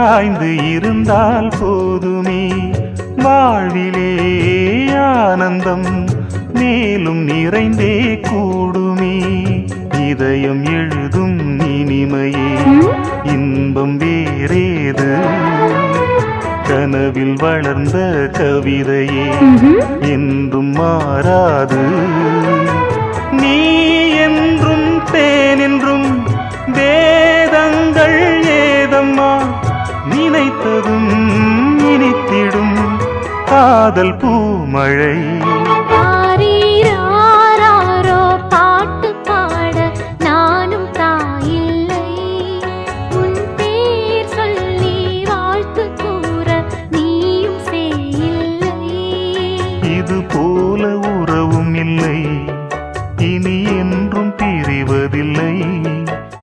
சாய்ந்து இருந்தால் போதுமே வாழ்விலே ஆனந்தம் மேலும் நிறைந்தே கூடுமே இதயம் எழுதும் இனிமையே இன்பம் வேறேது கனவில் வளர்ந்த கவிதையே என்றும் மாறாது நீ என்றும் தேன் என்றும் வேதங்கள் ஏதம்மா நினைத்ததும் இனித்திடும் காதல் பூமழை